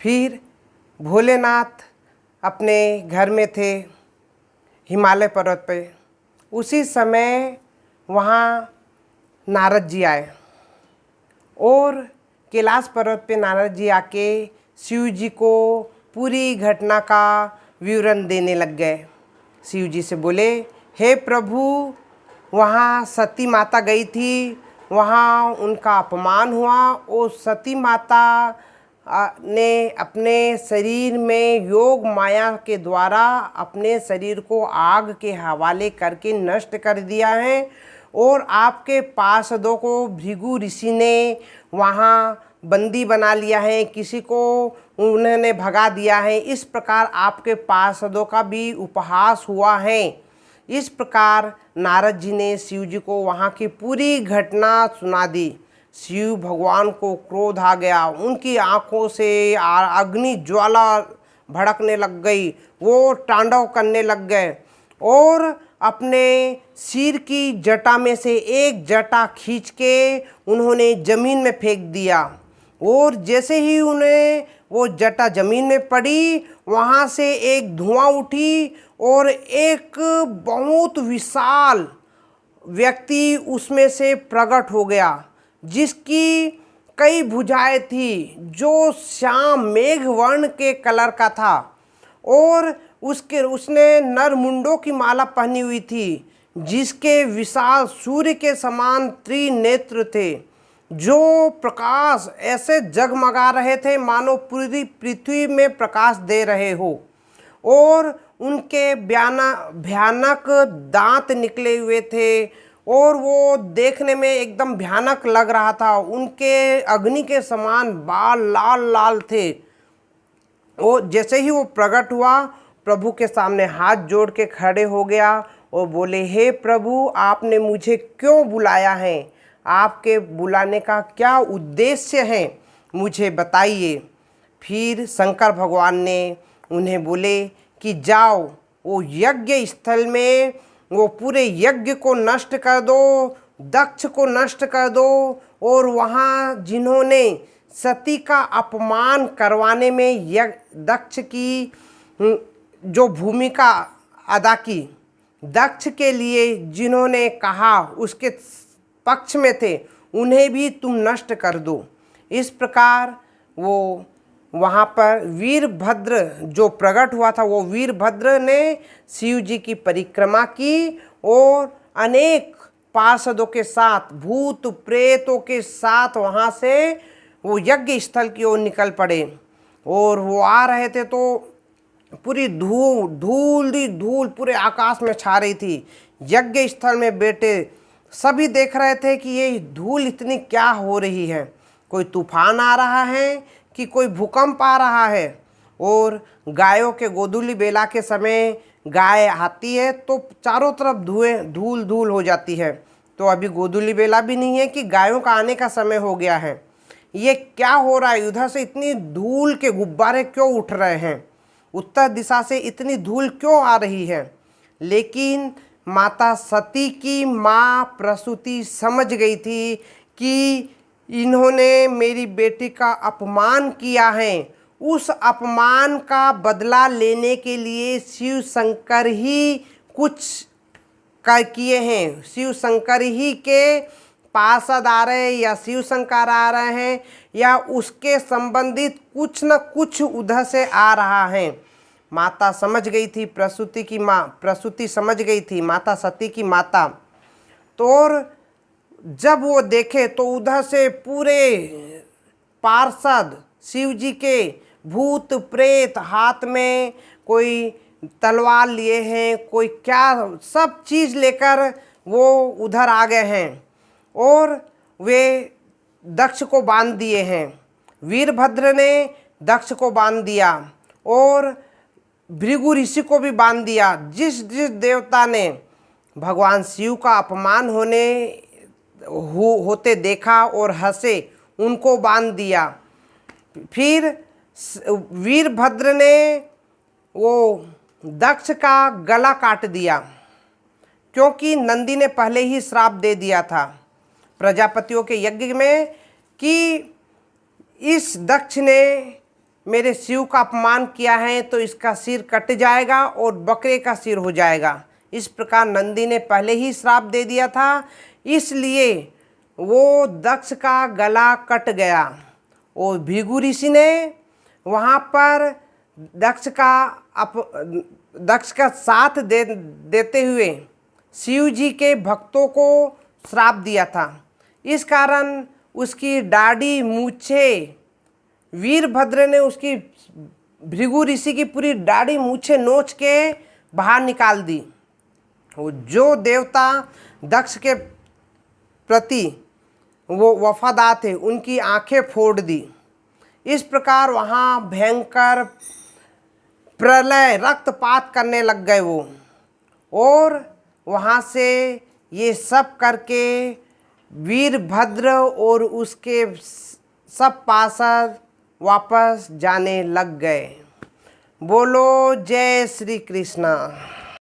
फिर भोलेनाथ अपने घर में थे हिमालय पर्वत पे। उसी समय वहाँ नारद जी आए और कैलाश पर्वत पे नारद जी आके शिव जी को पूरी घटना का विवरण देने लग गए। शिव जी से बोले, हे प्रभु, वहाँ सती माता गई थी, वहाँ उनका अपमान हुआ और सती माता ने अपने शरीर में योग माया के द्वारा अपने शरीर को आग के हवाले करके नष्ट कर दिया है और आपके पार्षदों को भृगु ऋषि ने वहाँ बंदी बना लिया है, किसी को उन्होंने भगा दिया है। इस प्रकार आपके पार्षदों का भी उपहास हुआ है। इस प्रकार नारद जी ने शिव जी को वहाँ की पूरी घटना सुना दी। शिव भगवान को क्रोध आ गया, उनकी आंखों से अग्नि ज्वाला भड़कने लग गई, वो तांडव करने लग गए और अपने सिर की जटा में से एक जटा खींच के उन्होंने जमीन में फेंक दिया और जैसे ही उन्हें वो जटा जमीन में पड़ी, वहाँ से एक धुआं उठी और एक बहुत विशाल व्यक्ति उसमें से प्रकट हो गया, जिसकी कई भुजाएं थी, जो श्याम मेघ वर्ण के कलर का था और उसने नरमुंडों की माला पहनी हुई थी, जिसके विशाल सूर्य के समान त्रिनेत्र थे, जो प्रकाश ऐसे जगमगा रहे थे मानो पूरी पृथ्वी में प्रकाश दे रहे हो और उनके भयानक दांत निकले हुए थे और वो देखने में एकदम भयानक लग रहा था। उनके अग्नि के समान बाल लाल लाल थे। और जैसे ही वो प्रकट हुआ, प्रभु के सामने हाथ जोड़ के खड़े हो गया और बोले, हे प्रभु, आपने मुझे क्यों बुलाया है? आपके बुलाने का क्या उद्देश्य है, मुझे बताइए। फिर शंकर भगवान ने उन्हें बोले कि जाओ, वो यज्ञ स्थल में वो पूरे यज्ञ को नष्ट कर दो, दक्ष को नष्ट कर दो और वहाँ जिन्होंने सती का अपमान करवाने में दक्ष की जो भूमिका अदा की, दक्ष के लिए जिन्होंने कहा उसके पक्ष में थे, उन्हें भी तुम नष्ट कर दो। इस प्रकार वो वहाँ पर वीरभद्र जो प्रकट हुआ था, वो वीरभद्र ने शिव जी की परिक्रमा की और अनेक पार्षदों के साथ, भूत प्रेतों के साथ वहाँ से वो यज्ञ स्थल की ओर निकल पड़े। और वो आ रहे थे तो पूरी धूल पूरे आकाश में छा रही थी। यज्ञ स्थल में बैठे सभी देख रहे थे कि ये धूल इतनी क्या हो रही है, कोई तूफान आ रहा है कि कोई भूकंप आ रहा है। और गायों के गोधूली बेला के समय गाय आती है तो चारों तरफ धूल धूल हो जाती है। तो अभी गोधूली बेला भी नहीं है कि गायों का आने का समय हो गया है। ये क्या हो रहा है, उधर से इतनी धूल के गुब्बारे क्यों उठ रहे हैं, उत्तर दिशा से इतनी धूल क्यों आ रही है। लेकिन माता सती की माँ प्रसूति समझ गई थी कि इन्होंने मेरी बेटी का अपमान किया है। उस अपमान का बदला लेने के लिए शिव शंकर ही कुछ किए हैं। शिव शंकर ही के पार्षद आ रहे हैं या शिव शंकर आ रहे हैं या उसके संबंधित कुछ न कुछ उधर से आ रहा है। माता समझ गई थी, प्रसूति की माँ प्रसूति समझ गई थी, माता सती की माता। तो और जब वो देखे तो उधर से पूरे पार्षद शिव जी के भूत प्रेत हाथ में कोई तलवार लिए हैं, कोई क्या सब चीज़ लेकर वो उधर आ गए हैं और वे दक्ष को बांध दिए हैं। वीरभद्र ने दक्ष को बांध दिया और भृगु ऋषि को भी बांध दिया। जिस जिस देवता ने भगवान शिव का अपमान होते देखा और हंसे, उनको बांध दिया। फिर वीरभद्र ने वो दक्ष का गला काट दिया, क्योंकि नंदी ने पहले ही श्राप दे दिया था प्रजापतियों के यज्ञ में कि इस दक्ष ने मेरे शिव का अपमान किया है तो इसका सिर कट जाएगा और बकरे का सिर हो जाएगा। इस प्रकार नंदी ने पहले ही श्राप दे दिया था, इसलिए वो दक्ष का गला कट गया। और भृगु ऋषि ने वहाँ पर दक्ष का साथ देते हुए शिव जी के भक्तों को श्राप दिया था। इस कारण उसकी दाढ़ी मूछें, वीरभद्र ने उसकी भृगु ऋषि की पूरी दाढ़ी मूछें नोच के बाहर निकाल दी। वो जो देवता दक्ष के प्रति वो वफादार थे उनकी आंखें फोड़ दी। इस प्रकार वहाँ भयंकर प्रलय, रक्तपात करने लग गए वो। और वहाँ से ये सब करके वीरभद्र और उसके सब पार्षद वापस जाने लग गए। बोलो जय श्री कृष्णा।